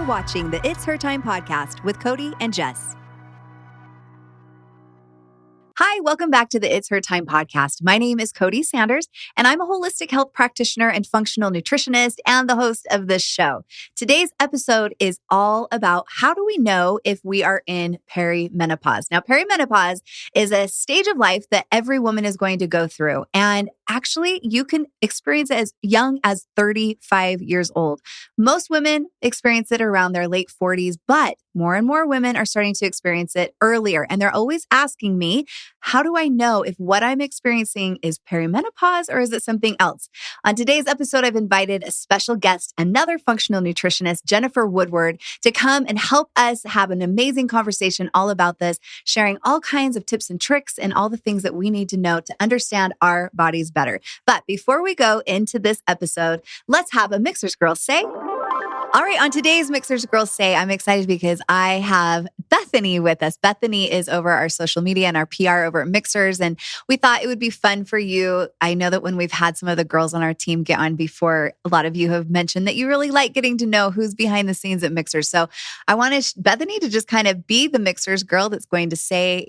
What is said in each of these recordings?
watching the It's Her Time podcast with Cody and Jess. Hi, welcome back to the It's Her Time podcast. My name is Cody Sanders, and I'm a holistic health practitioner and functional nutritionist and the host of this show. Today's episode is all about how do we know if we are in perimenopause. Now, perimenopause is a stage of life that every woman is going to go through. And actually, you can experience it as young as 35 years old. Most women experience it around their late 40s, but more and more women are starting to experience it earlier. And they're always asking me, how do I know if what I'm experiencing is perimenopause or is it something else? On today's episode, I've invited a special guest, another functional nutritionist, Jennifer Woodward, to come and help us have an amazing conversation all about this, sharing all kinds of tips and tricks and all the things that we need to know to understand our bodies better. But before we go into this episode, let's have a Mixers Girl say. All right, on today's Mixers Girls Say, I'm excited because I have Bethany with us. Bethany is over our social media and our PR over at Mixers, and we thought it would be fun for you. I know that when we've had some of the girls on our team get on before, a lot of you have mentioned that you really like getting to know who's behind the scenes at Mixers. So I wanted Bethany to just kind of be the Mixers girl that's going to say,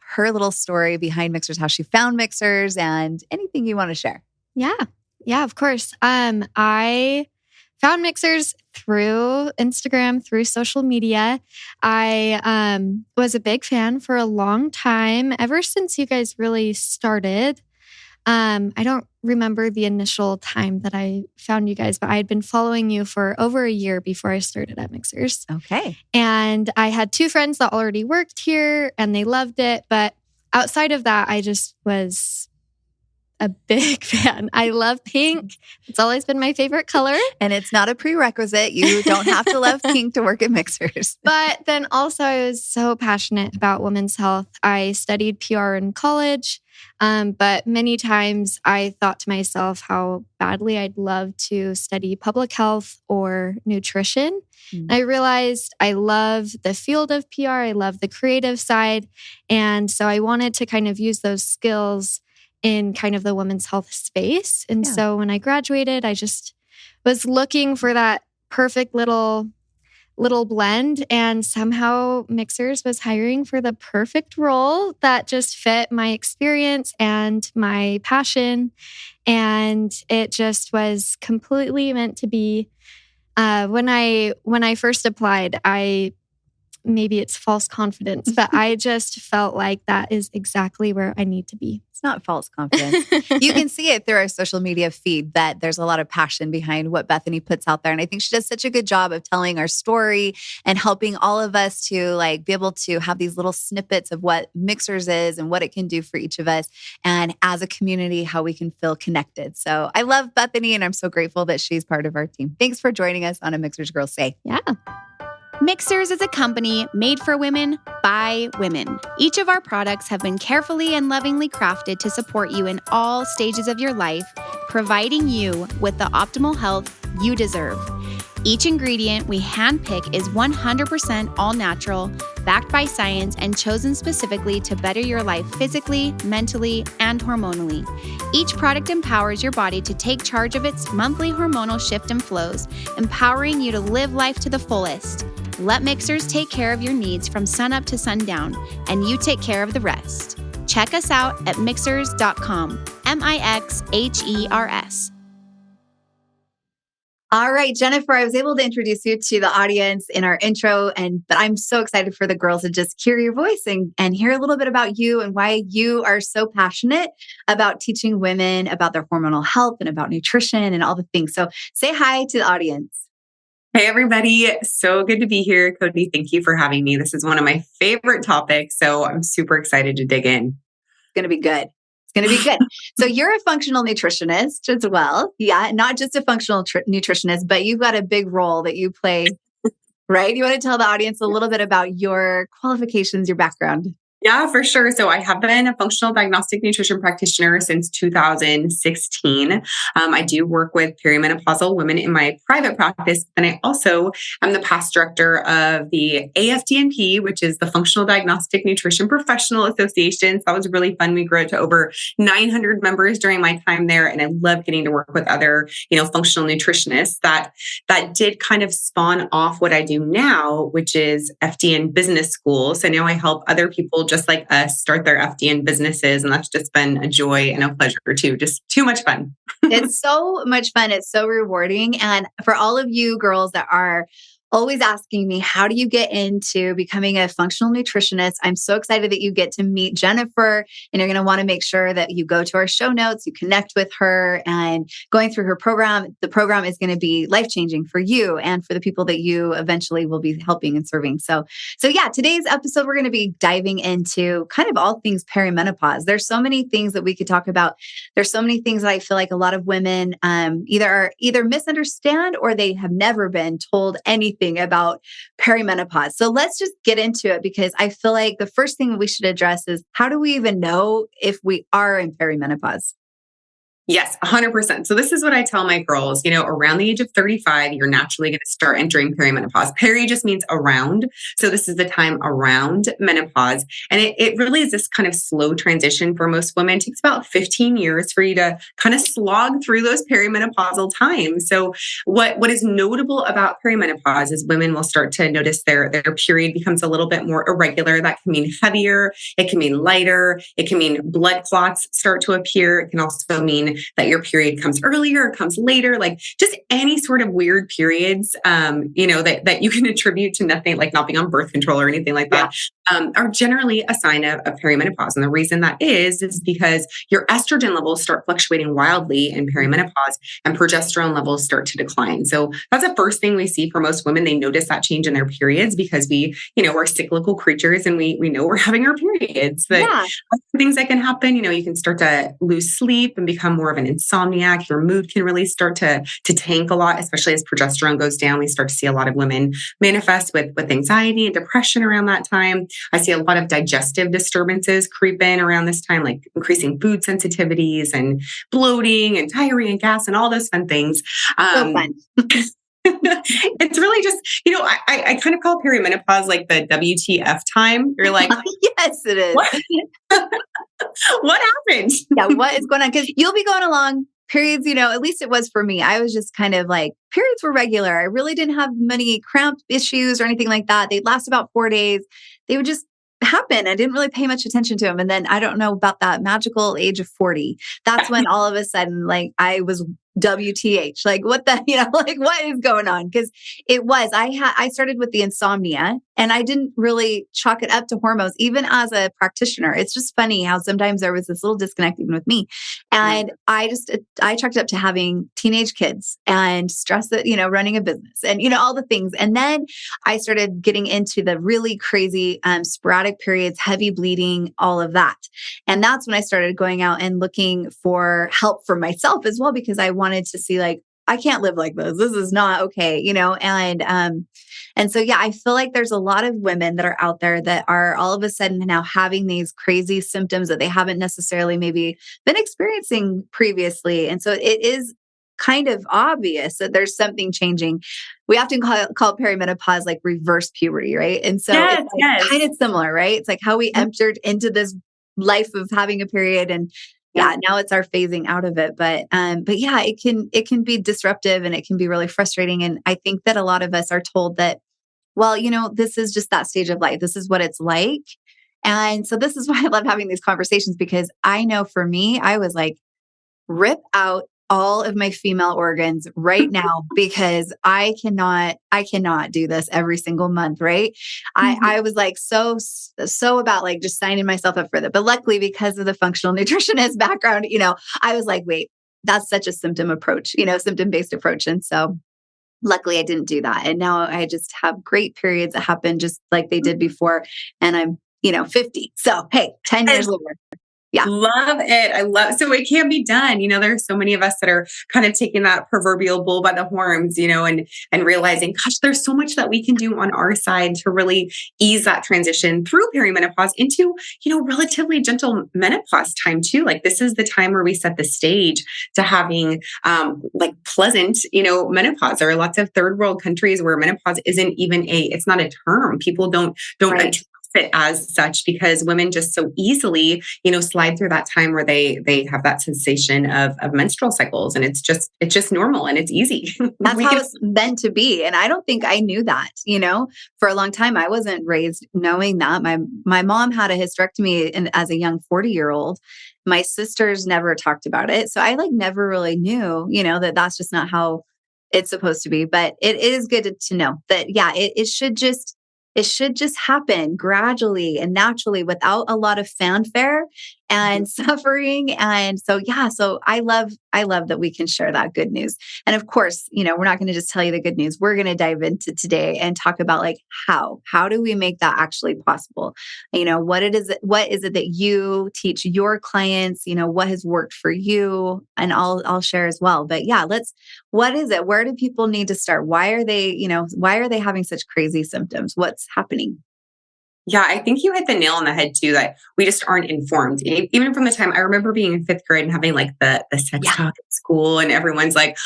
her little story behind Mixers, how she found Mixers, and anything you want to share. Yeah, of course. I found Mixers through Instagram, through social media. I was a big fan for a long time, ever since you guys really started. I don't remember the initial time that I found you guys, but I had been following you for over a year before I started at Mixers. Okay. And I had two friends that already worked here and they loved it. But outside of that, I just was a big fan. I love pink. It's always been my favorite color. And it's not a prerequisite. You don't have to love pink to work at Mixers. But then also I was so passionate about women's health. I studied PR in college, but many times I thought to myself how badly I'd love to study public health or nutrition. I realized I love the field of PR. I love the creative side. And so I wanted to kind of use those skills in kind of the women's health space. And so when I graduated, I just was looking for that perfect little blend. And somehow Mixers was hiring for the perfect role that just fit my experience and my passion. And it just was completely meant to be. When I first applied, maybe it's false confidence, but I just felt like that is exactly where I need to be. It's not false confidence. You can see it through our social media feed that there's a lot of passion behind what Bethany puts out there. And I think she does such a good job of telling our story and helping all of us to be able to have these little snippets of what Mixers is and what it can do for each of us. And as a community, how we can feel connected. So I love Bethany and I'm so grateful that she's part of our team. Thanks for joining us on a Mixers Girls Say. Yeah. Mixers is a company made for women by women. Each of our products have been carefully and lovingly crafted to support you in all stages of your life, providing you with the optimal health you deserve. Each ingredient we handpick is 100% all natural, backed by science, and chosen specifically to better your life physically, mentally, and hormonally. Each product empowers your body to take charge of its monthly hormonal shift and flows, empowering you to live life to the fullest. Let Mixers take care of your needs from sunup to sundown, and you take care of the rest. Check us out at mixers.com, Mixhers. All right, Jennifer, I was able to introduce you to the audience in our intro, but I'm so excited for the girls to just hear your voice and hear a little bit about you and why you are so passionate about teaching women about their hormonal health and about nutrition and all the things. So say hi to the audience. Hey, everybody. So good to be here. Cody, thank you for having me. This is one of my favorite topics, so I'm super excited to dig in. It's going to be good. It's going to be good. So you're a functional nutritionist as well. Yeah, not just a functional nutritionist, but you've got a big role that you play, right? You want to tell the audience a little bit about your qualifications, your background? Yeah, for sure. So I have been a functional diagnostic nutrition practitioner since 2016. I do work with perimenopausal women in my private practice. And I also am the past director of the AFDNP, which is the Functional Diagnostic Nutrition Professional Association. So that was really fun. We grew it to over 900 members during my time there. And I love getting to work with other, functional nutritionists. That did kind of spawn off what I do now, which is FDN business school. So now I help other people just like us start their FDN businesses. And that's just been a joy and a pleasure too. Just too much fun. It's so much fun. It's so rewarding. And for all of you girls that are always asking me, how do you get into becoming a functional nutritionist? I'm so excited that you get to meet Jennifer, and you're going to want to make sure that you go to our show notes, you connect with her, and going through her program. The program is going to be life-changing for you and for the people that you eventually will be helping and serving. So yeah, today's episode, we're going to be diving into kind of all things perimenopause. There's so many things that we could talk about. There's so many things that I feel like a lot of women either misunderstand or they have never been told anything about perimenopause. So let's just get into it, because I feel like the first thing we should address is, how do we even know if we are in perimenopause? Yes, 100%. So this is what I tell my girls, around the age of 35, you're naturally going to start entering perimenopause. Peri just means around. So this is the time around menopause. And it really is this kind of slow transition for most women. It takes about 15 years for you to kind of slog through those perimenopausal times. So what is notable about perimenopause is women will start to notice their period becomes a little bit more irregular. That can mean heavier. It can mean lighter. It can mean blood clots start to appear. It can also mean that your period comes earlier or comes later, like just any sort of weird periods, that you can attribute to nothing, like not being on birth control or anything like that, are generally a sign of perimenopause. And the reason that is because your estrogen levels start fluctuating wildly in perimenopause and progesterone levels start to decline. So that's the first thing we see for most women. They notice that change in their periods because we're cyclical creatures and we know we're having our periods. But things that can happen, you can start to lose sleep and become more of an insomniac. Your mood can really start to tank a lot, especially as progesterone goes down. We start to see a lot of women manifest with anxiety and depression around that time. I see a lot of digestive disturbances creep in around this time, like increasing food sensitivities and bloating and diarrhea and gas and all those fun things. So fun. It's really just, I kind of call perimenopause like the WTF time. You're like, yes, it is. What happened? Yeah, what is going on? Because you'll be going along periods, at least it was for me. I was just kind of like, periods were regular. I really didn't have many cramp issues or anything like that. They'd last about 4 days. They would just happen. I didn't really pay much attention to them. And then I don't know about that magical age of 40. That's when all of a sudden, like, I was WTH, like what the, like what is going on? Because I started with the insomnia and I didn't really chalk it up to hormones, even as a practitioner. It's just funny how sometimes there was this little disconnect even with me. And I chalked it up to having teenage kids and stress that, running a business and, all the things. And then I started getting into the really crazy, sporadic periods, heavy bleeding, all of that. And that's when I started going out and looking for help for myself as well, because I wanted to see, like, I can't live like this. This is not okay, and so, yeah, I feel like there's a lot of women that are out there that are all of a sudden now having these crazy symptoms that they haven't necessarily maybe been experiencing previously. And so it is kind of obvious that there's something changing. We often call perimenopause like reverse puberty, right? And so it's kind of similar, right? It's like how we entered into this life of having a period and now it's our phasing out of it. But yeah, it can be disruptive and it can be really frustrating. And I think that a lot of us are told that, well, this is just that stage of life. This is what it's like. And so this is why I love having these conversations, because I know for me, I was like, rip out all of my female organs right now, because I cannot do this every single month. Right. I was like, so about like just signing myself up for that. But luckily, because of the functional nutritionist background, I was like, wait, that's such a symptom-based approach. And so luckily I didn't do that. And now I just have great periods that happen just like they did before. And I'm, 50. So, hey, 10 years later. Yeah. Love it. So it can be done. There's so many of us that are kind of taking that proverbial bull by the horns, and realizing, gosh, there's so much that we can do on our side to really ease that transition through perimenopause into, relatively gentle menopause time too. Like this is the time where we set the stage to having, like pleasant, menopause. There are lots of third world countries where menopause isn't even it's not a term. People don't Right. it as such because women just so easily, slide through that time where they have that sensation of menstrual cycles, and it's just normal and it's easy. That's how it's meant to be. And I don't think I knew that, for a long time. I wasn't raised knowing that. My mom had a hysterectomy as a young 40-year-old. My sisters never talked about it. So I never really knew, that that's just not how it's supposed to be. But it is good to know that, yeah, it should just happen gradually and naturally without a lot of fanfare and suffering. And so, yeah, so I love that we can share that good news. And of course, we're not going to just tell you the good news. We're going to dive into today and talk about how do we make that actually possible? What is it that you teach your clients, what has worked for you, and I'll share as well. But yeah, what is it? Where do people need to start? Why are they having such crazy symptoms? What's happening? Yeah, I think you hit the nail on the head too, that we just aren't informed. Even from the time I remember being in fifth grade and having the sex talk at school, and everyone's like,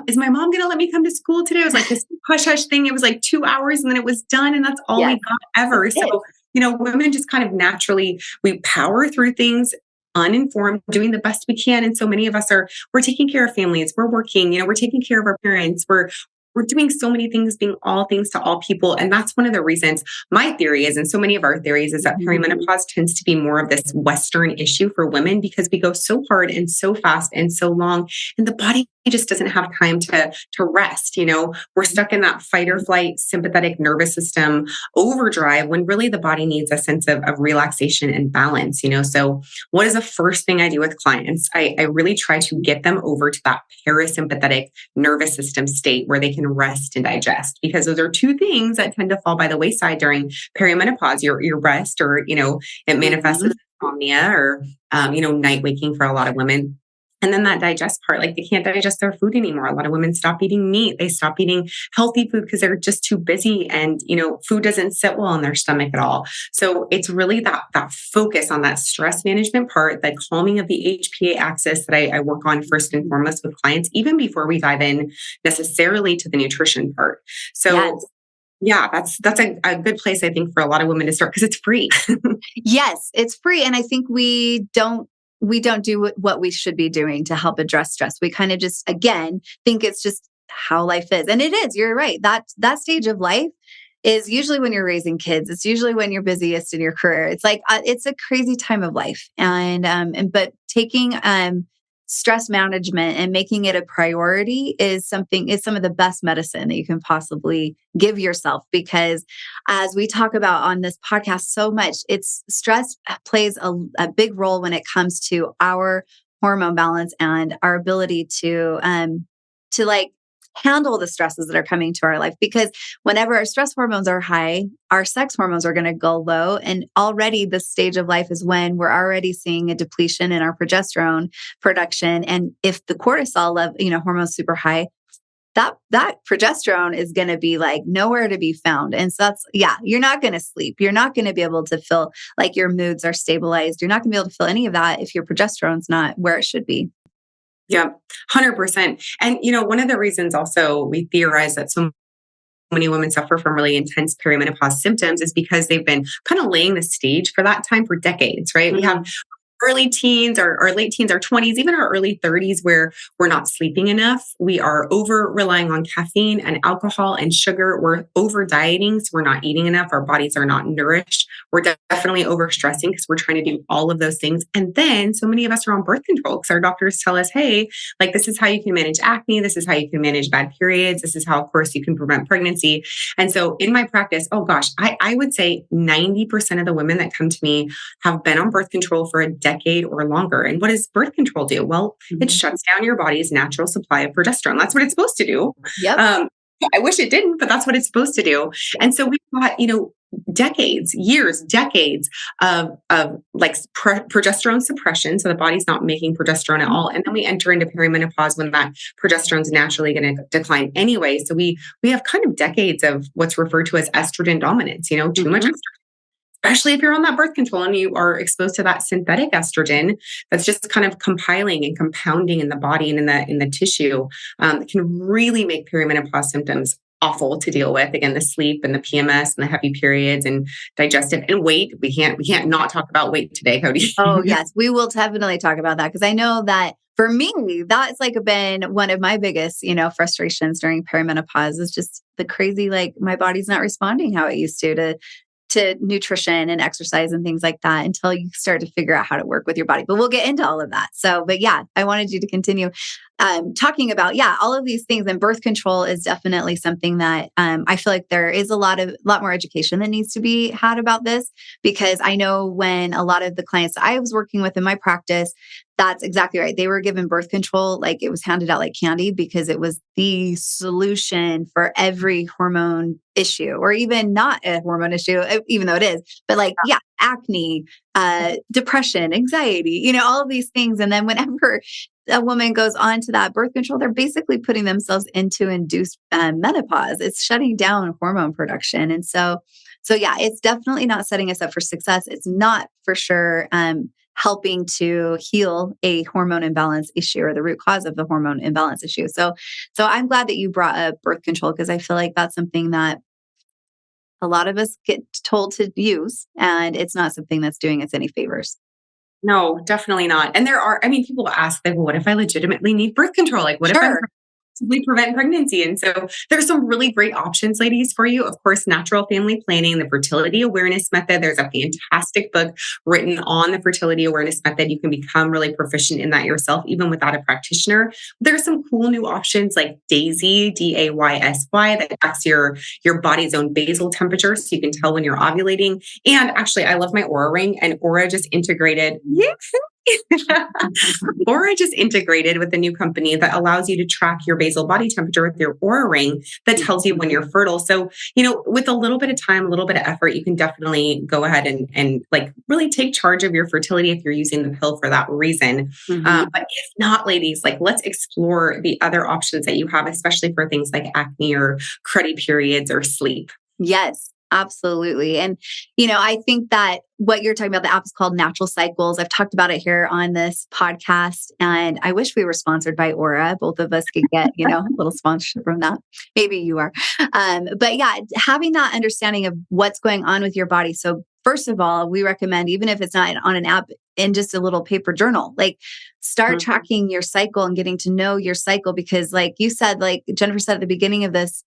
is my mom going to let me come to school today? It was this hush hush thing. It was 2 hours and then it was done. And that's all we got ever. So, women just kind of naturally, we power through things uninformed, doing the best we can. And so many of us we're taking care of families, we're working, we're taking care of our parents, we're doing so many things, being all things to all people. And that's one of the reasons my theory is, and so many of our theories, is that perimenopause tends to be more of this Western issue for women because we go so hard and so fast and so long, and the body just doesn't have time to rest. We're stuck in that fight or flight sympathetic nervous system overdrive when really the body needs a sense of relaxation and balance. So what is the first thing I do with clients? I really try to get them over to that parasympathetic nervous system state where they can rest and digest, because those are two things that tend to fall by the wayside during perimenopause. Your rest, or it manifests as insomnia or night waking for a lot of women. And then that digest part, they can't digest their food anymore. A lot of women stop eating meat. They stop eating healthy food because they're just too busy, and food doesn't sit well in their stomach at all. So it's really that focus on that stress management part, the calming of the HPA axis that I work on first and foremost with clients, even before we dive in necessarily to the nutrition part. So yes. Yeah, that's a good place, I think, for a lot of women to start because it's free. Yes, it's free. And I think we don't do what we should be doing to help address stress. We kind of just, again, think it's just how life is. And it is, you're right. That stage of life is usually when you're raising kids. It's usually when you're busiest in your career. It's it's a crazy time of life. But taking stress management and making it a priority is some of the best medicine that you can possibly give yourself, because as we talk about on this podcast so much, stress plays a big role when it comes to our hormone balance and our ability to handle the stresses that are coming to our life. Because whenever our stress hormones are high, our sex hormones are going to go low. And already this stage of life is when we're already seeing a depletion in our progesterone production. And if the cortisol level, hormone's super high, that progesterone is going to be nowhere to be found. And so you're not going to sleep. You're not going to be able to feel like your moods are stabilized. You're not going to be able to feel any of that if your progesterone's not where it should be. Yeah, 100%. And, one of the reasons also we theorize that so many women suffer from really intense perimenopause symptoms is because they've been kind of laying the stage for that time for decades, right? Mm-hmm. We have early teens or late teens or 20s, even our early 30s, where we're not sleeping enough. We are over relying on caffeine and alcohol and sugar. We're over dieting, so we're not eating enough. Our bodies are not nourished. We're definitely over stressing because we're trying to do all of those things. And then so many of us are on birth control because our doctors tell us, hey, this is how you can manage acne. This is how you can manage bad periods. This is how, of course, you can prevent pregnancy. And so in my practice, I would say 90% of the women that come to me have been on birth control for a decade or longer. And what does birth control do? Well, it shuts down your body's natural supply of progesterone. That's what it's supposed to do. Yep. I wish it didn't, but that's what it's supposed to do. And so we've got, decades, years, decades of like progesterone suppression. So the body's not making progesterone at all. And then we enter into perimenopause when that progesterone is naturally going to decline anyway. So we have kind of decades of what's referred to as estrogen dominance, too much estrogen. Especially if you're on that birth control and you are exposed to that synthetic estrogen that's just kind of compiling and compounding in the body and in the tissue, it can really make perimenopause symptoms awful to deal with. Again, the sleep and the PMS and the heavy periods and digestive and weight. We can't not talk about weight today, Cody. Oh yes, we will definitely talk about that because I know that for me, that's like been one of my biggest, frustrations during perimenopause is just the crazy, like my body's not responding how it used to nutrition and exercise and things like that until you start to figure out how to work with your body. But we'll get into all of that. So, but yeah, I wanted you to continue talking about, all of these things. And birth control is definitely something that I feel like there is a lot more education that needs to be had about this, because I know when a lot of the clients I was working with in my practice, that's exactly right. They were given birth control like it was handed out like candy because it was the solution for every hormone issue, or even not a hormone issue, even though it is, but like, acne, depression, anxiety, all of these things. And then whenever a woman goes on to that birth control, they're basically putting themselves into induced menopause. It's shutting down hormone production. And so yeah, it's definitely not setting us up for success. It's not for sure helping to heal a hormone imbalance issue or the root cause of the hormone imbalance issue. So I'm glad that you brought up birth control because I feel like that's something that a lot of us get told to use, and it's not something that's doing us any favors. No, definitely not. And people ask, like, well, what if I legitimately need birth control? Like, what if I'm prevent pregnancy? And so there's some really great options, ladies, for you. Of course, natural family planning, the fertility awareness method. There's a fantastic book written on the fertility awareness method. You can become really proficient in that yourself, even without a practitioner. There's some cool new options like Daysy, DAYSY, that tracks your body's own basal temperature, so you can tell when you're ovulating. And actually, I love my Aura ring, and Aura just integrated. Aura just integrated with a new company that allows you to track your basal body temperature with your Aura ring that tells you when you're fertile. So, with a little bit of time, a little bit of effort, you can definitely go ahead and like really take charge of your fertility if you're using the pill for that reason. But if not, ladies, like let's explore the other options that you have, especially for things like acne or cruddy periods or sleep. Yes. Absolutely. And, I think that what you're talking about, the app is called Natural Cycles. I've talked about it here on this podcast, and I wish we were sponsored by Aura. Both of us could get, a little sponsorship from that. Maybe you are. But yeah, having that understanding of what's going on with your body. So first of all, we recommend, even if it's not on an app, in just a little paper journal, like start tracking your cycle and getting to know your cycle. Because like you said, like Jennifer said at the beginning of this,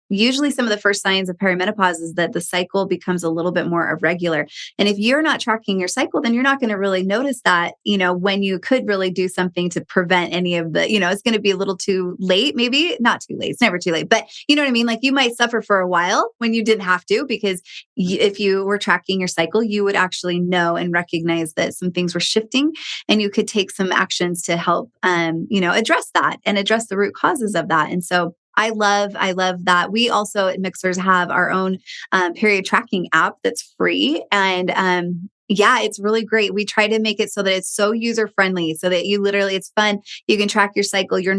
usually some of the first signs of perimenopause is that the cycle becomes a little bit more irregular. And if you're not tracking your cycle, then you're not going to really notice that, when you could really do something to prevent any of the, it's going to be a little too late, maybe not too late. It's never too late, but you know what I mean? Like you might suffer for a while when you didn't have to, because if you were tracking your cycle, you would actually know and recognize that some things were shifting, and you could take some actions to help, address that and address the root causes of that. And so I love that. We also at Mixers have our own period tracking app that's free. And it's really great. We try to make it so that it's so user friendly, so that it's fun. You can track your cycle. You'll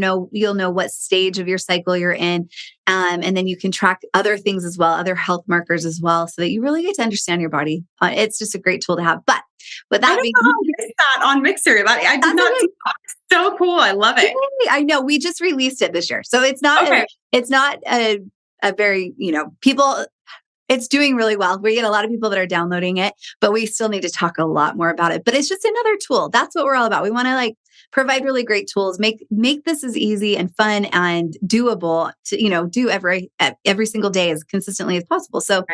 know what stage of your cycle you're in. And then you can track other things as well, other health markers as well, so that you really get to understand your body. It's just a great tool to have. But with that being that on Mixer, I did not see that. So cool. I love it. I know. We just released it this year. So it's not, a very, people, it's doing really well. We get a lot of people that are downloading it, but we still need to talk a lot more about it. But it's just another tool. That's what we're all about. We want to provide really great tools, make this as easy and fun and doable to, do every single day as consistently as possible. So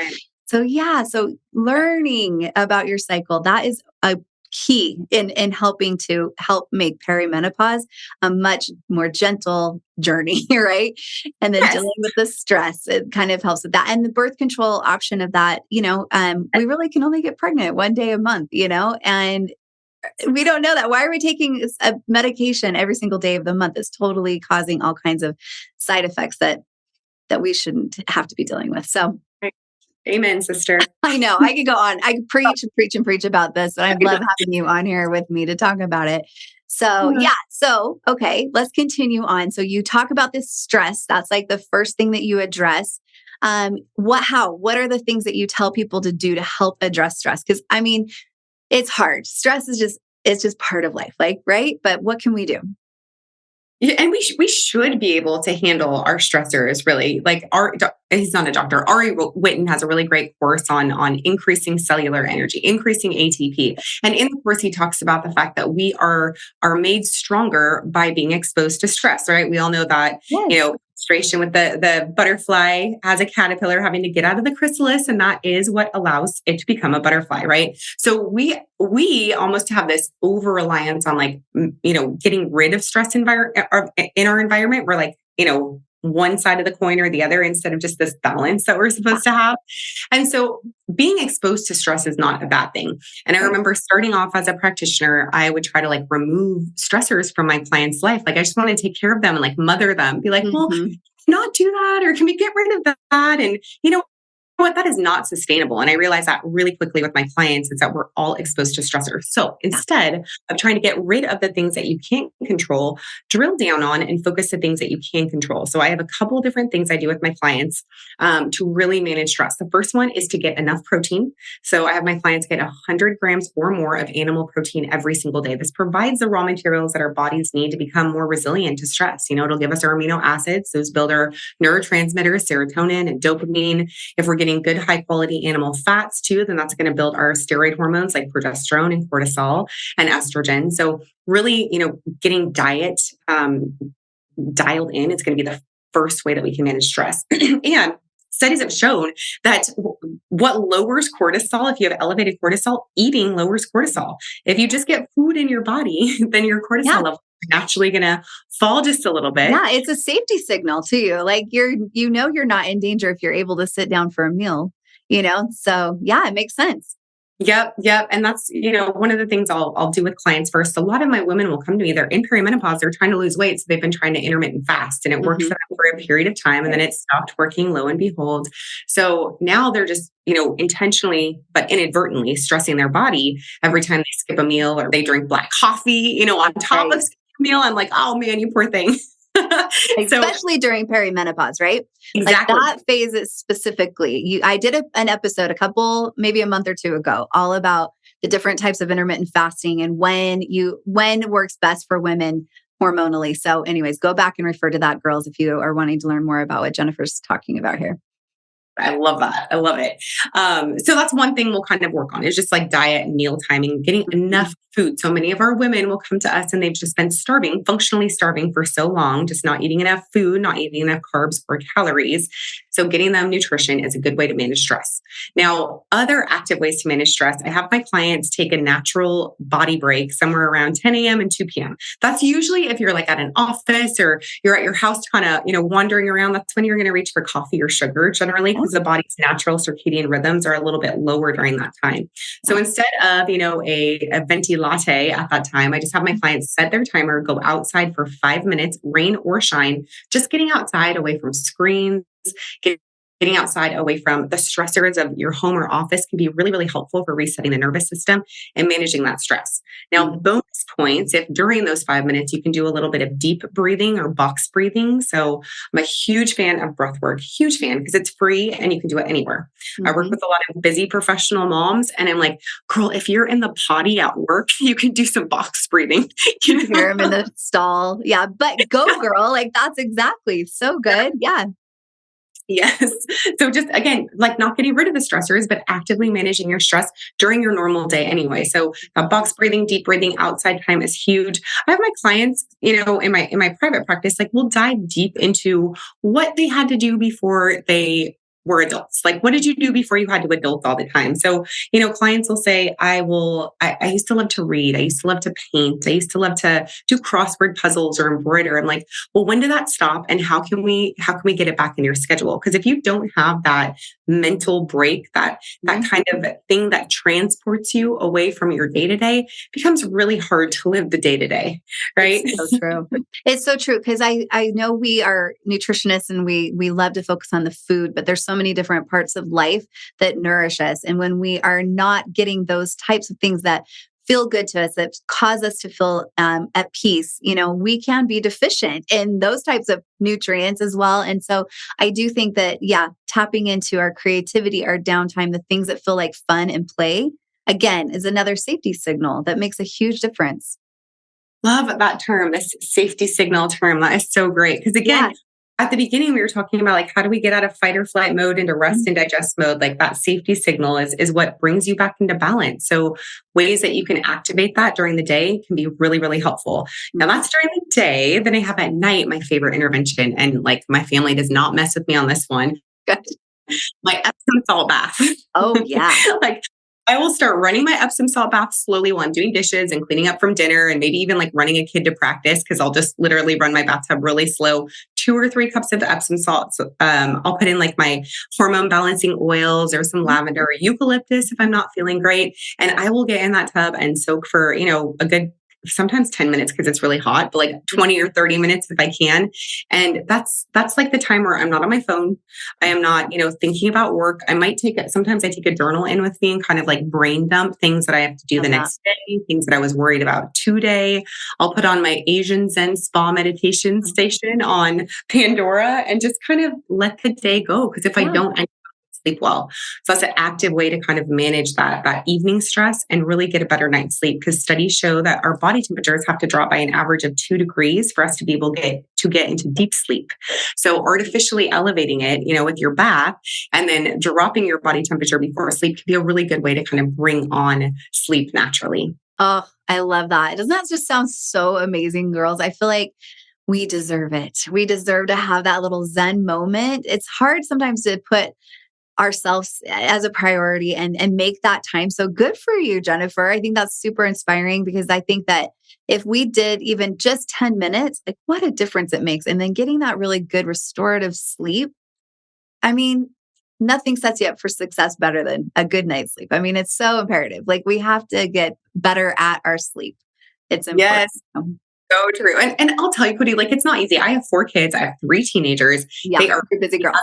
learning about your cycle, that is a key in helping to help make perimenopause a much more gentle journey, right? And then dealing with the stress, it kind of helps with that. And the birth control option of that, we really can only get pregnant one day a month, and we don't know that. Why are we taking a medication every single day of the month? It's totally causing all kinds of side effects that we shouldn't have to be dealing with. So Amen, sister. I know I could go on. I could preach and preach and preach about this, but I love having you on here with me to talk about it. So yeah. So, okay, let's continue on. So you talk about this stress. That's like the first thing that you address. What are the things that you tell people to do to help address stress? Because I mean, it's hard. Stress is it's just part of life, like, right? But what can we do? Yeah, and we should be able to handle our stressors really. Like he's not a doctor. Ari Witten has a really great course on increasing cellular energy, increasing ATP. And in the course, he talks about the fact that we are made stronger by being exposed to stress, right? We all know that, Yes. illustration with the butterfly as a caterpillar having to get out of the chrysalis, and that is what allows it to become a butterfly, right? So we almost have this over reliance on getting rid of stress in our environment. We're like, one side of the coin or the other instead of just this balance that we're supposed to have. And so being exposed to stress is not a bad thing. And I remember starting off as a practitioner, I would try to remove stressors from my clients' life. I just want to take care of them and mother them, be like, well, not do that, or can we get rid of that? And what, that is not sustainable. And I realized that really quickly with my clients is that we're all exposed to stressors. So instead of trying to get rid of the things that you can't control, drill down on and focus the things that you can control. So I have a couple of different things I do with my clients to really manage stress. The first one is to get enough protein. So I have my clients get 100 grams or more of animal protein every single day. This provides the raw materials that our bodies need to become more resilient to stress. It'll give us our amino acids. Those build our neurotransmitters, serotonin and dopamine. If we're getting good high quality animal fats too, then that's going to build our steroid hormones like progesterone and cortisol and estrogen. So really, getting diet dialed in, it's going to be the first way that we can manage stress. And studies have shown that what lowers cortisol, if you have elevated cortisol, eating lowers cortisol. If you just get food in your body, then your cortisol level is naturally going to fall just a little bit. Yeah, it's a safety signal to you. Like you're not in danger if you're able to sit down for a meal, So yeah, it makes sense. Yep. And that's, one of the things I'll do with clients first. A lot of my women will come to me, they're in perimenopause, they're trying to lose weight. So they've been trying to intermittent fast and it worked for them for a period of time. And then it stopped working, lo and behold. So now they're just, intentionally, but inadvertently stressing their body every time they skip a meal or they drink black coffee, on top of skipping a meal. I'm like, oh man, you poor thing. Especially during perimenopause, right? Exactly. That phase is specifically, I did an episode maybe a month or two ago, all about the different types of intermittent fasting and when works best for women hormonally. So anyways, go back and refer to that, girls, if you are wanting to learn more about what Jennifer's talking about here. I love that. I love it. So that's one thing we'll kind of work on is just diet and meal timing, getting enough food. So many of our women will come to us and they've just been functionally starving for so long, just not eating enough food, not eating enough carbs or calories. So getting them nutrition is a good way to manage stress. Now, other active ways to manage stress, I have my clients take a natural body break somewhere around 10 a.m. and 2 p.m. That's usually if you're at an office or you're at your house kind of, wandering around, that's when you're going to reach for coffee or sugar generally because the body's natural circadian rhythms are a little bit lower during that time. So instead of, a venti latte at that time, I just have my clients set their timer, go outside for 5 minutes, rain or shine, just getting outside away from screens, getting outside away from the stressors of your home or office can be really, really helpful for resetting the nervous system and managing that stress. Now, bonus points, if during those 5 minutes, you can do a little bit of deep breathing or box breathing. So I'm a huge fan of breath work, huge fan because it's free and you can do it anywhere. I work with a lot of busy professional moms and I'm like, girl, if you're in the potty at work, you can do some box breathing. You hear them in the stall. Yeah, but go girl. That's exactly so good. Yeah. Yes. So just again, not getting rid of the stressors, but actively managing your stress during your normal day anyway. So box breathing, deep breathing, outside time is huge. I have my clients, in my private practice, we'll dive deep into what they had to do before they were adults. What did you do before you had to adult all the time? So, clients will say, I used to love to read. I used to love to paint. I used to love to do crossword puzzles or embroider. I'm like, well, when did that stop? And how can we get it back in your schedule? Because if you don't have that mental break, that kind of thing that transports you away from your day-to-day, becomes really hard to live the day-to-day, right? It's so true. It's so true because I know we are nutritionists and we love to focus on the food, but there's so many different parts of life that nourish us. And when we are not getting those types of things that feel good to us, that cause us to feel at peace, we can be deficient in those types of nutrients as well. And so I do think that, tapping into our creativity, our downtime, the things that feel like fun and play, again, is another safety signal that makes a huge difference. Love that term, this safety signal term. That is so great. Because again, at the beginning, we were talking about like, how do we get out of fight or flight mode into rest and digest mode? Like that safety signal is what brings you back into balance. So ways that you can activate that during the day can be really, really helpful. Now that's during the day. Then I have at night, my favorite intervention. And like my family does not mess with me on this one. My Epsom salt bath. Oh yeah. Like I will start running my Epsom salt bath slowly while I'm doing dishes and cleaning up from dinner, and maybe even like running a kid to practice, because I'll just literally run my bathtub really slow. 2 or 3 cups of Epsom salt. So, I'll put in like my hormone balancing oils or some lavender or eucalyptus if I'm not feeling great. And I will get in that tub and soak for, a good sometimes 10 minutes because it's really hot, but like 20 or 30 minutes if I can. And that's like the time where I'm not on my phone. I am not, thinking about work. Sometimes I take a journal in with me and kind of like brain dump things that I have to do the next day, things that I was worried about today. I'll put on my Asian Zen spa meditation station on Pandora and just kind of let the day go. Because if I don't, I sleep well. So that's an active way to kind of manage that evening stress and really get a better night's sleep, because studies show that our body temperatures have to drop by an average of 2 degrees for us to be able to get into deep sleep. So artificially elevating it, with your bath and then dropping your body temperature before sleep can be a really good way to kind of bring on sleep naturally. Oh, I love that. Doesn't that just sound so amazing, girls? I feel like we deserve it. We deserve to have that little Zen moment. It's hard sometimes to put ourselves as a priority and make that time. So good for you, Jennifer. I think that's super inspiring, because I think that if we did even just 10 minutes, like what a difference it makes. And then getting that really good restorative sleep. I mean, nothing sets you up for success better than a good night's sleep. I mean, it's so imperative. Like we have to get better at our sleep. It's important. Yes. So true. And I'll tell you, Cody, like it's not easy. I have 4 kids. I have 3 teenagers. Yeah, they are busy girls.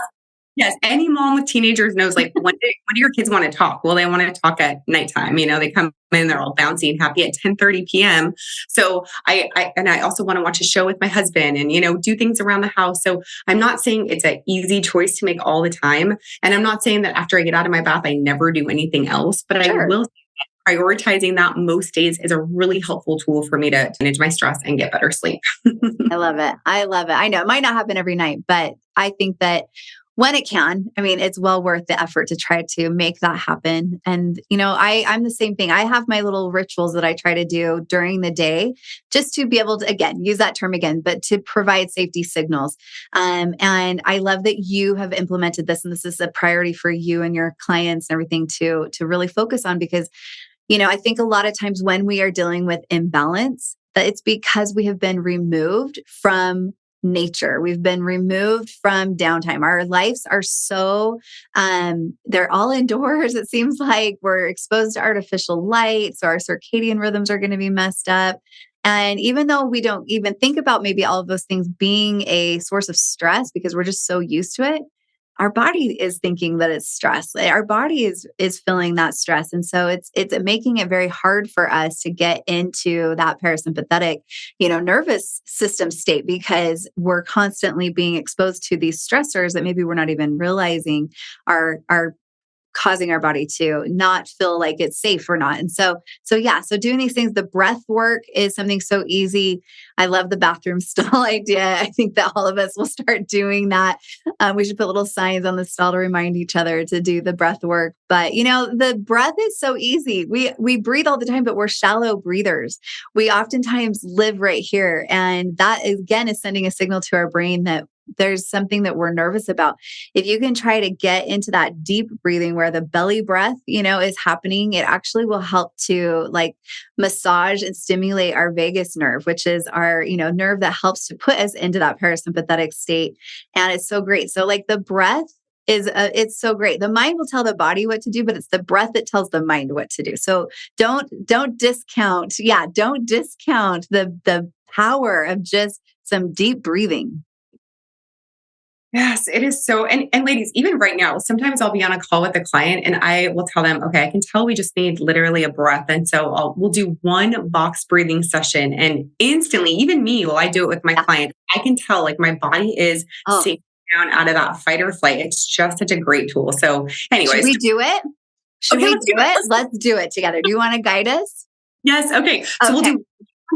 Yes. Any mom with teenagers knows, like, when do your kids want to talk? Well, they want to talk at nighttime. They come in, they're all bouncy and happy at 10:30 p.m. So I also want to watch a show with my husband and, do things around the house. So I'm not saying it's an easy choice to make all the time. And I'm not saying that after I get out of my bath, I never do anything else, but I will say prioritizing that most days is a really helpful tool for me to manage my stress and get better sleep. I love it. I love it. I know it might not happen every night, but I think that when it can, it's well worth the effort to try to make that happen. And, I'm the same thing. I have my little rituals that I try to do during the day just to be able to, again, use that term again, but to provide safety signals. And I love that you have implemented this, and this is a priority for you and your clients and everything to really focus on, because, I think a lot of times when we are dealing with imbalance, that it's because we have been removed from nature. We've been removed from downtime. Our lives are so, they're all indoors. It seems like we're exposed to artificial light. So our circadian rhythms are going to be messed up. And even though we don't even think about maybe all of those things being a source of stress because we're just so used to it, our body is thinking that it's stress. Our body is feeling that stress. And so it's making it very hard for us to get into that parasympathetic, nervous system state, because we're constantly being exposed to these stressors that maybe we're not even realizing are causing our body to not feel like it's safe or not. And so doing these things, the breath work is something so easy. I love the bathroom stall idea. I think that all of us will start doing that. We should put little signs on the stall to remind each other to do the breath work. But, the breath is so easy. We breathe all the time, but we're shallow breathers. We oftentimes live right here. And that, again, is sending a signal to our brain that there's something that we're nervous about. If you can try to get into that deep breathing where the belly breath, is happening, it actually will help to massage and stimulate our vagus nerve, which is our, nerve that helps to put us into that parasympathetic state. And it's so great. So the breath it's so great. The mind will tell the body what to do, but it's the breath that tells the mind what to do. So don't discount. Yeah, don't discount the power of just some deep breathing. Yes, it is so. And ladies, even right now, sometimes I'll be on a call with a client and I will tell them, okay, I can tell we just need literally a breath. And so we'll do one box breathing session, and instantly, even me, while I do it with my client, I can tell like my body is safe down out of that fight or flight. It's just such a great tool. So anyways. Should we do it? Let's do it. Let's do it together. Do you want to guide us? Yes. Okay. So we'll do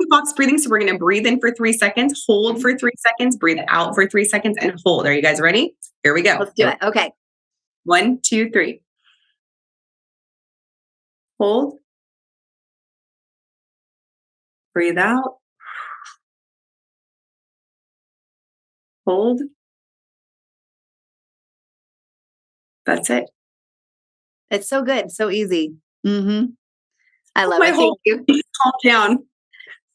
box breathing. So we're going to breathe in for 3 seconds, hold for 3 seconds, breathe out for 3 seconds, and hold. Are you guys ready? Here we go. Let's do it. Okay. 1, 2, 3. Hold. Breathe out. Hold. That's it. It's so good. So easy. Mm-hmm. I love it. Thank you. Calm down.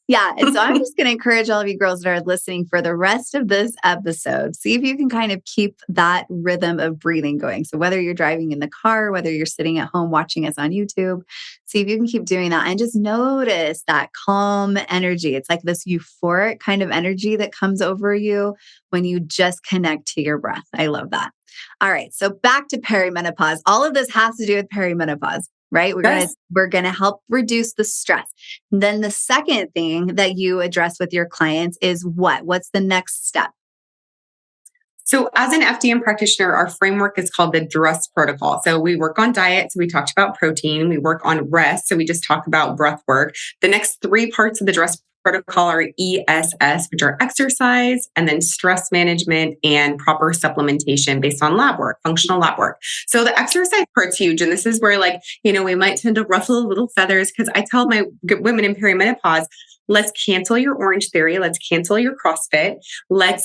Yeah. And so I'm just going to encourage all of you girls that are listening for the rest of this episode, see if you can kind of keep that rhythm of breathing going. So whether you're driving in the car, whether you're sitting at home watching us on YouTube, see if you can keep doing that and just notice that calm energy. It's like this euphoric kind of energy that comes over you when you just connect to your breath. I love that. All right. So back to perimenopause. All of this has to do with perimenopause. Right? We're gonna help reduce the stress. And then the second thing that you address with your clients is what? What's the next step? So as an FDM practitioner, our framework is called the DRUS protocol. So we work on diet. So we talked about protein. We work on rest. So we just talk about breath work. The next 3 parts of the DRUS protocol are ESS, which are exercise, and then stress management and proper supplementation based on lab work, functional lab work. So the exercise part's huge. And this is where we might tend to ruffle a little feathers, because I tell my women in perimenopause, let's cancel your Orange Theory. Let's cancel your CrossFit. Let's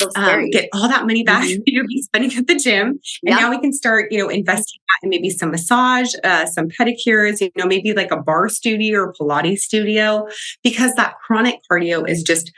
get all that money back that you'll be spending at the gym. And now we can start, investing in maybe some massage, some pedicures, maybe like a bar studio or Pilates studio, because that chronic cardio is just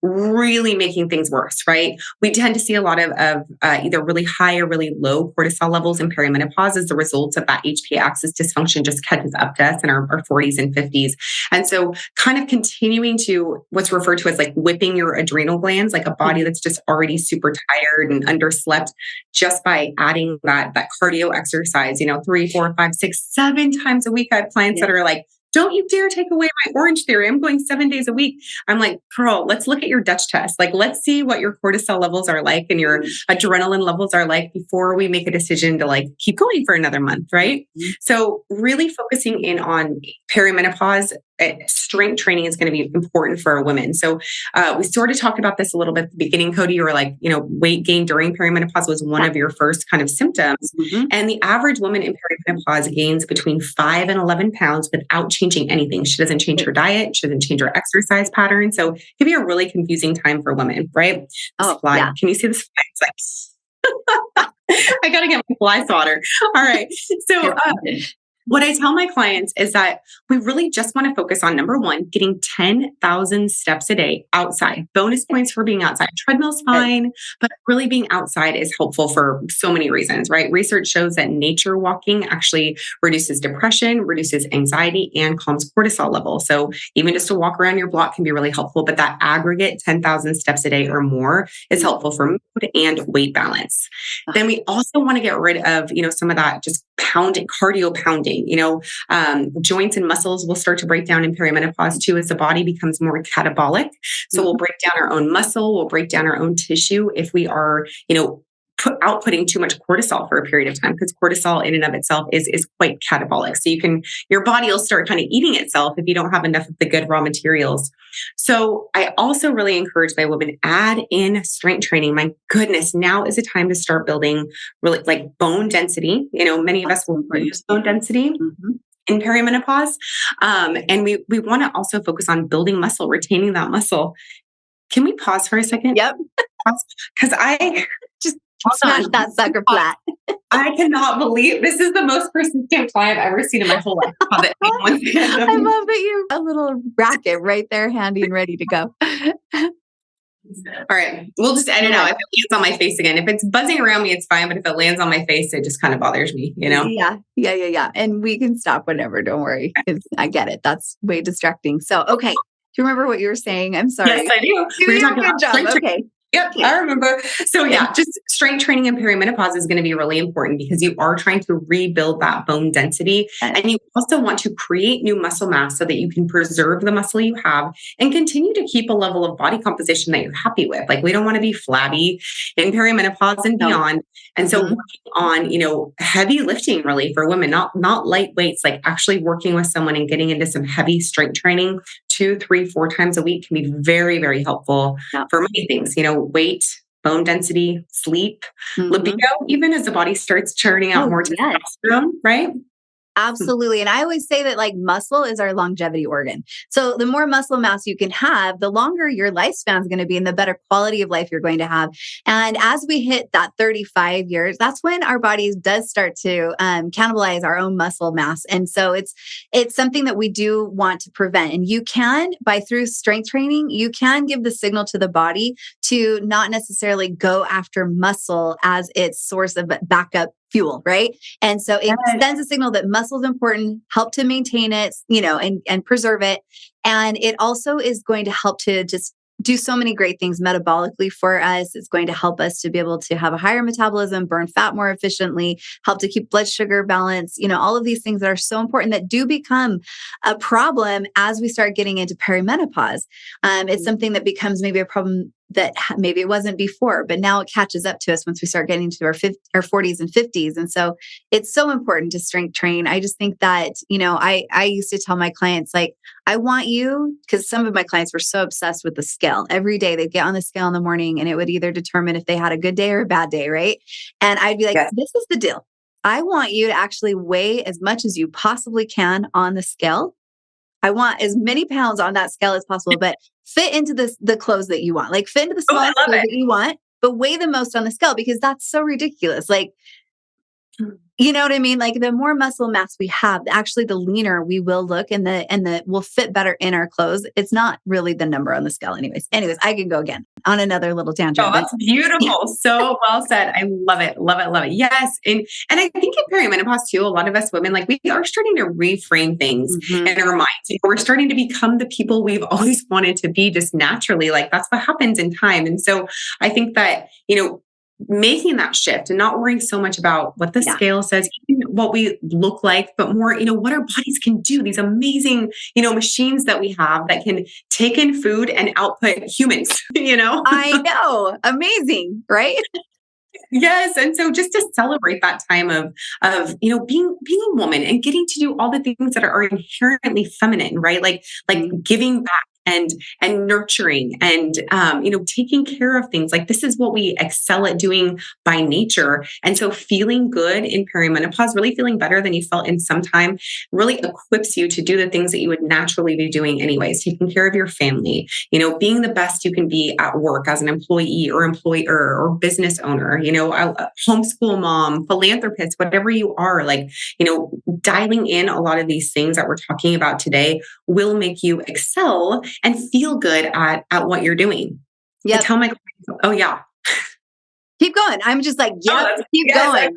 really making things worse, right? We tend to see a lot of either really high or really low cortisol levels in perimenopause as a result of that HPA axis dysfunction just catches up to us in our 40s and 50s. And so kind of continuing to what's referred to as like whipping your adrenal glands, like a body that's just already super tired and underslept, just by adding that cardio exercise, 3, 4, 5, 6, 7 times a week. I have clients that are like, don't you dare take away my Orange Theory. I'm going 7 days a week. I'm like, girl, let's look at your Dutch test. Like, let's see what your cortisol levels are like and your adrenaline levels are like before we make a decision to keep going for another month, right? So really focusing in on perimenopause, strength training is going to be important for women. So we sort of talked about this a little bit at the beginning, Cody. You were like, weight gain during perimenopause was one of your first kind of symptoms. And the average woman in perimenopause gains between 5 and 11 pounds without changing anything. She doesn't change her diet. She doesn't change her exercise pattern. So it can be a really confusing time for women, right? Can you see this? It's like, I got to get my fly swatter. All right. So what I tell my clients is that we really just want to focus on, number one, getting 10,000 steps a day outside. Bonus points for being outside. Treadmill's fine, but really being outside is helpful for so many reasons, right? Research shows that nature walking actually reduces depression, reduces anxiety, and calms cortisol levels. So even just to walk around your block can be really helpful, but that aggregate 10,000 steps a day or more is helpful for mood and weight balance. Then we also want to get rid of, some of that just cardio pounding. Joints and muscles will start to break down in perimenopause too, as the body becomes more catabolic. So we'll break down our own muscle, we'll break down our own tissue if we are, outputting too much cortisol for a period of time, because cortisol in and of itself is quite catabolic. So your body will start kind of eating itself if you don't have enough of the good raw materials. So I also really encourage my women, add in strength training. My goodness, now is a time to start building really like bone density. Many of us will produce bone density in perimenopause. And we want to also focus on building muscle, retaining that muscle. Can we pause for a second? Yep. Because I just smash that sucker flat. I cannot believe this is the most persistent client I've ever seen in my whole life. I love that you have a little racket right there handy and ready to go. All right. We'll just edit out if it lands on my face again. If it's buzzing around me, it's fine. But if it lands on my face, it just kind of bothers me, Yeah. And we can stop whenever. Don't worry. I get it. That's way distracting. So, okay. Do you remember what you were saying? I'm sorry. Yes, I do. We were talking about strength job. Okay. Yep, I remember. So just strength training in perimenopause is going to be really important because you are trying to rebuild that bone density. And you also want to create new muscle mass so that you can preserve the muscle you have and continue to keep a level of body composition that you're happy with. Like we don't want to be flabby in perimenopause and beyond. And so working on, heavy lifting really for women, not light weights, like actually working with someone and getting into some heavy strength training 2, 3, 4 times a week can be very, very helpful for many things, weight, bone density, sleep, libido, even as the body starts churning out more testosterone, right? Absolutely. And I always say that like muscle is our longevity organ. So the more muscle mass you can have, the longer your lifespan is going to be and the better quality of life you're going to have. And as we hit that 35 years, that's when our bodies does start to cannibalize our own muscle mass. And so it's something that we do want to prevent. And you can, through strength training, you can give the signal to the body to not necessarily go after muscle as its source of backup fuel, right? And so it sends a signal that muscle is important, help to maintain it, and preserve it. And it also is going to help to just do so many great things metabolically for us. It's going to help us to be able to have a higher metabolism, burn fat more efficiently, help to keep blood sugar balance, all of these things that are so important that do become a problem as we start getting into perimenopause. It's something that becomes maybe a problem that maybe it wasn't before, but now it catches up to us once we start getting to our 40s and 50s. And so it's so important to strength train. I just think that, I used to tell my clients, like, I want you, because some of my clients were so obsessed with the scale. Every day they'd get on the scale in the morning and it would either determine if they had a good day or a bad day, right? And I'd be like, This is the deal. I want you to actually weigh as much as you possibly can on the scale. I want as many pounds on that scale as possible, but fit into the clothes that you want. Like fit into the smallest clothes that you want, but weigh the most on the scale because that's so ridiculous. Like, you know what I mean? Like the more muscle mass we have, actually the leaner we will look and the will fit better in our clothes. It's not really the number on the scale anyways. I can go again on another little tangent. Oh, that's beautiful. So well said. I love it. Love it. Love it. Yes. And I think in perimenopause too, a lot of us women, like we are starting to reframe things in our minds. We're starting to become the people we've always wanted to be just naturally. Like that's what happens in time. And so I think that, making that shift and not worrying so much about what the scale says, even what we look like, but more, what our bodies can do, these amazing, machines that we have that can take in food and output humans, I know. Amazing, right? Yes. And so just to celebrate that time of being a woman and getting to do all the things that are inherently feminine, right? Like giving back and nurturing and, taking care of things. Like this is what we excel at doing by nature. And so feeling good in perimenopause, really feeling better than you felt in some time, really equips you to do the things that you would naturally be doing anyways, taking care of your family, being the best you can be at work as an employee or employer or business owner, a homeschool mom, philanthropist, whatever you are, like, dialing in a lot of these things that we're talking about today will make you excel and feel good at what you're doing. Yeah. I tell my clients, oh yeah. Keep going. I'm just like, keep going.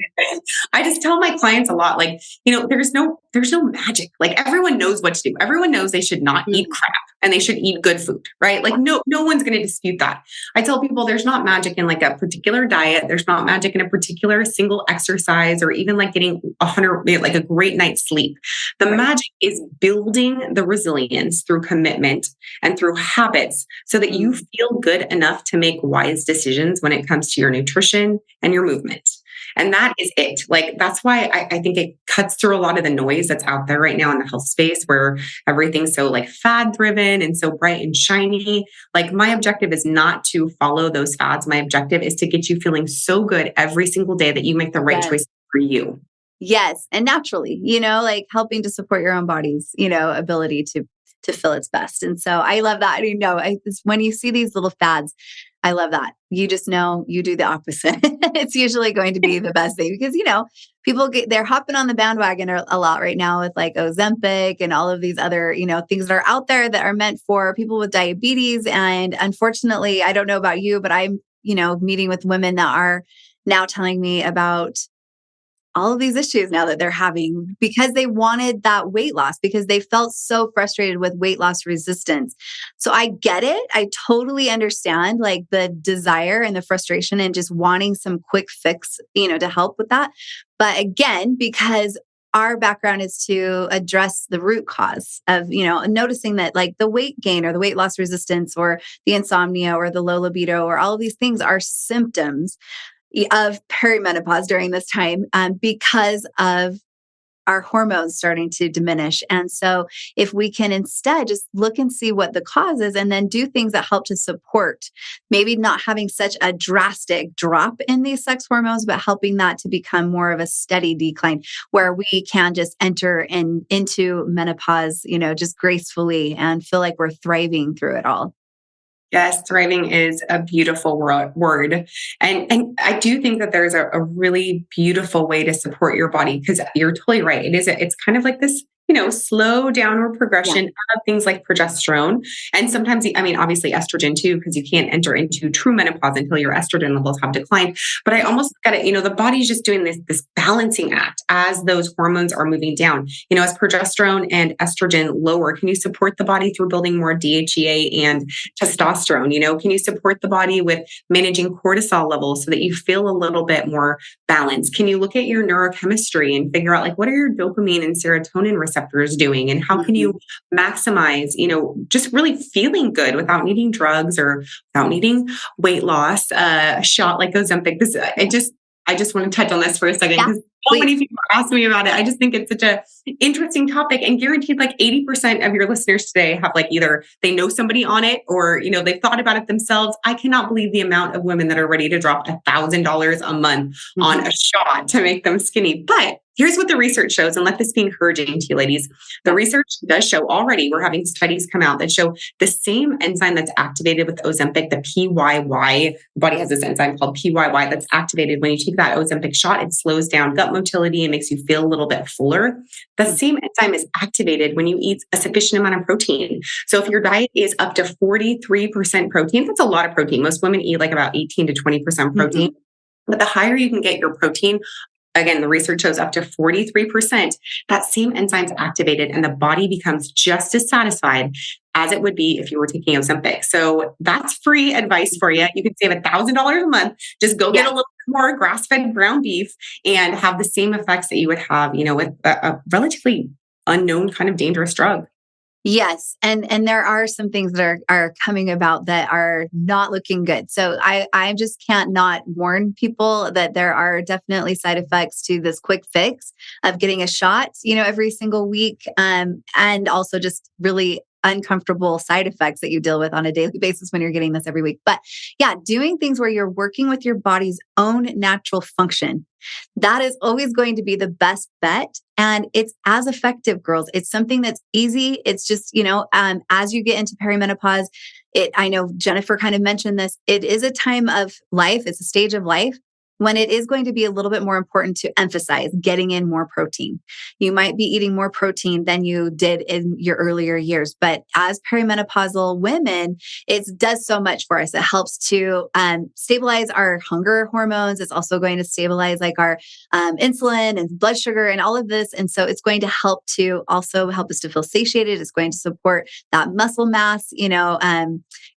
I just tell my clients a lot, like, there's no magic. Like everyone knows what to do. Everyone knows they should not eat crap and they should eat good food, right? Like no one's going to dispute that. I tell people there's not magic in like a particular diet. There's not magic in a particular single exercise or even like getting like a great night's sleep. The magic is building the resilience through commitment and through habits so that you feel good enough to make wise decisions when it comes to your nutrition and your movement. And that is it. Like, that's why I think it cuts through a lot of the noise that's out there right now in the health space where everything's so like fad driven and so bright and shiny. Like my objective is not to follow those fads. My objective is to get you feeling so good every single day that you make the right choice for you. Yes. And naturally, like helping to support your own body's, ability to feel its best. And so I love that. When you see these little fads, I love that. You just know you do the opposite. It's usually going to be the best thing because, they're hopping on the bandwagon a lot right now with like Ozempic and all of these other, things that are out there that are meant for people with diabetes. And unfortunately, I don't know about you, but I'm, meeting with women that are now telling me about all of these issues now that they're having because they wanted that weight loss, because they felt so frustrated with weight loss resistance. So I get it. I totally understand like the desire and the frustration and just wanting some quick fix, to help with that. But again, because our background is to address the root cause of, noticing that like the weight gain or the weight loss resistance or the insomnia or the low libido or all of these things are symptoms of perimenopause during this time because of our hormones starting to diminish. And so if we can instead just look and see what the cause is and then do things that help to support maybe not having such a drastic drop in these sex hormones, but helping that to become more of a steady decline where we can just enter into menopause, just gracefully and feel like we're thriving through it all. Yes, thriving is a beautiful word. And I do think that there's a really beautiful way to support your body because you're totally right. It's kind of like this, slow downward progression of things like progesterone. And sometimes, obviously estrogen too, because you can't enter into true menopause until your estrogen levels have declined. But I almost got it, the body's just doing this balancing act as those hormones are moving down. As progesterone and estrogen lower, can you support the body through building more DHEA and testosterone? Can you support the body with managing cortisol levels so that you feel a little bit more balanced? Can you look at your neurochemistry and figure out like what are your dopamine and serotonin receptors doing and how can you maximize, just really feeling good without needing drugs or without needing weight loss, a shot like Ozempic. I just want to touch on this for a second because so many people ask me about it. I just think it's such an interesting topic and guaranteed like 80% of your listeners today have like either they know somebody on it or, they've thought about it themselves. I cannot believe the amount of women that are ready to drop $1,000 a month on a shot to make them skinny. But here's what the research shows, and let this be encouraging to you ladies. The research does show already, we're having studies come out that show the same enzyme that's activated with Ozempic, the PYY, the body has this enzyme called PYY that's activated when you take that Ozempic shot. It slows down gut motility and makes you feel a little bit fuller. The same enzyme is activated when you eat a sufficient amount of protein. So if your diet is up to 43% protein, that's a lot of protein. Most women eat like about 18 to 20% protein. But the higher you can get your protein, again, the research shows up to 43%, that same enzyme's activated and the body becomes just as satisfied as it would be if you were taking Ozempic. So that's free advice for you. You can save $1,000 a month. Just go get a little bit more grass-fed ground beef and have the same effects that you would have, with a relatively unknown kind of dangerous drug. Yes. And there are some things that are coming about that are not looking good. So I just can't not warn people that there are definitely side effects to this quick fix of getting a shot, every single week. And also just really uncomfortable side effects that you deal with on a daily basis when you're getting this every week. But yeah, doing things where you're working with your body's own natural function, that is always going to be the best bet. And it's as effective, girls. It's something that's easy. It's just, as you get into perimenopause, I know Jennifer kind of mentioned this. It is a time of life. It's a stage of life when it is going to be a little bit more important to emphasize getting in more protein. You might be eating more protein than you did in your earlier years, but as perimenopausal women, it does so much for us. It helps to stabilize our hunger hormones. It's also going to stabilize like our insulin and blood sugar and all of this. And so it's going to help to also help us to feel satiated. It's going to support that muscle mass,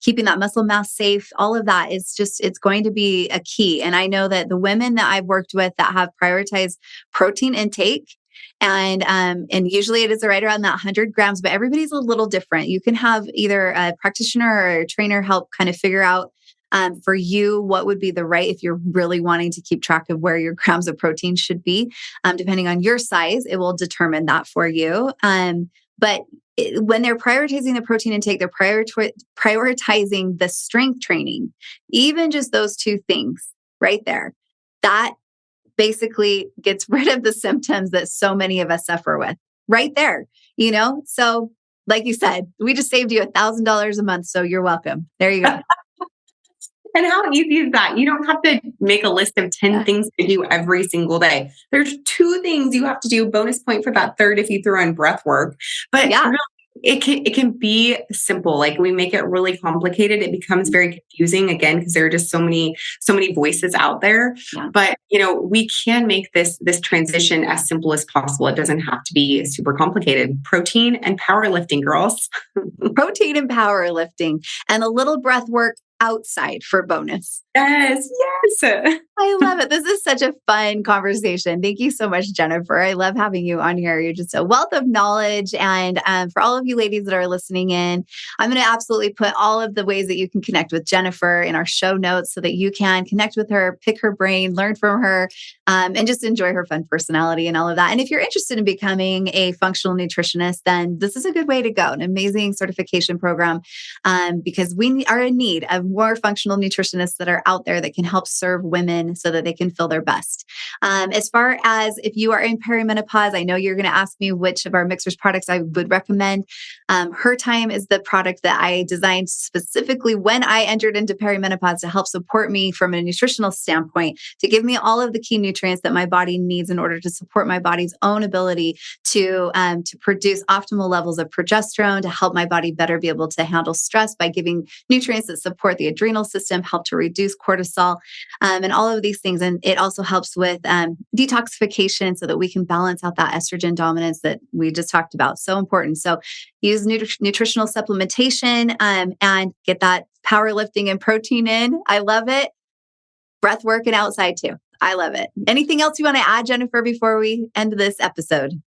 keeping that muscle mass safe. All of that is just, it's going to be a key. And I know that the women that I've worked with that have prioritized protein intake, and usually it is right around that 100 grams, but everybody's a little different. You can have either a practitioner or a trainer help kind of figure out for you what would be the right, if you're really wanting to keep track of where your grams of protein should be. Depending on your size, it will determine that for you. But when they're prioritizing the protein intake, they're prioritizing the strength training, even just those two things right there. That basically gets rid of the symptoms that so many of us suffer with right there, So like you said, we just saved you $1,000 a month. So you're welcome. There you go. And how easy is that? You don't have to make a list of 10 things to do every single day. There's 2 things you have to do. Bonus point for that third if you throw in breath work. But really, it can be simple. Like we make it really complicated. It becomes very confusing again, because there are just so many voices out there. Yeah. But we can make this transition as simple as possible. It doesn't have to be super complicated. Protein and powerlifting, girls. Protein and powerlifting, and a little breath work outside for bonus. Yes. I love it. This is such a fun conversation. Thank you so much, Jennifer. I love having you on here. You're just a wealth of knowledge. And for all of you ladies that are listening in, I'm going to absolutely put all of the ways that you can connect with Jennifer in our show notes so that you can connect with her, pick her brain, learn from her, and just enjoy her fun personality and all of that. And if you're interested in becoming a functional nutritionist, then this is a good way to go, an amazing certification program, because we are in need of more functional nutritionists that are out there that can help serve women so that they can feel their best. As far as if you are in perimenopause, I know you're going to ask me which of our mixers products I would recommend. Her Time is the product that I designed specifically when I entered into perimenopause to help support me from a nutritional standpoint, to give me all of the key nutrients that my body needs in order to support my body's own ability to produce optimal levels of progesterone, to help my body better be able to handle stress by giving nutrients that support the adrenal system, help to reduce cortisol, and all of these things. And it also helps with detoxification so that we can balance out that estrogen dominance that we just talked about. So important. So use nutritional supplementation and get that powerlifting and protein in. I love it. Breath work and outside too. I love it. Anything else you want to add, Jennifer, before we end this episode?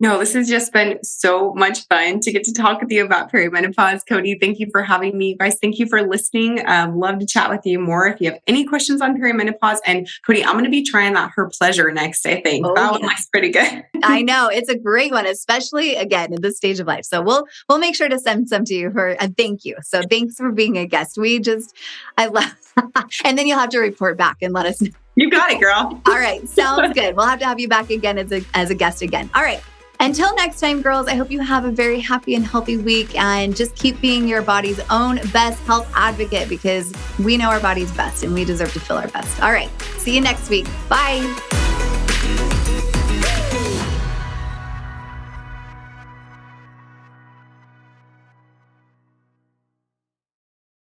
No, this has just been so much fun to get to talk with you about perimenopause. Cody, thank you for having me. Guys, thank you for listening. Love to chat with you more if you have any questions on perimenopause. And Cody, I'm going to be trying that Her Pleasure next, I think. That one looks pretty good. I know. It's a great one, especially again, in this stage of life. So we'll make sure to send some to you for a thank you. So thanks for being a guest. I love, and then you'll have to report back and let us know. You got it, girl. All right. Sounds good. We'll have to have you back again as a guest again. All right. Until next time, girls, I hope you have a very happy and healthy week, and just keep being your body's own best health advocate, because we know our body's best and we deserve to feel our best. All right. See you next week. Bye.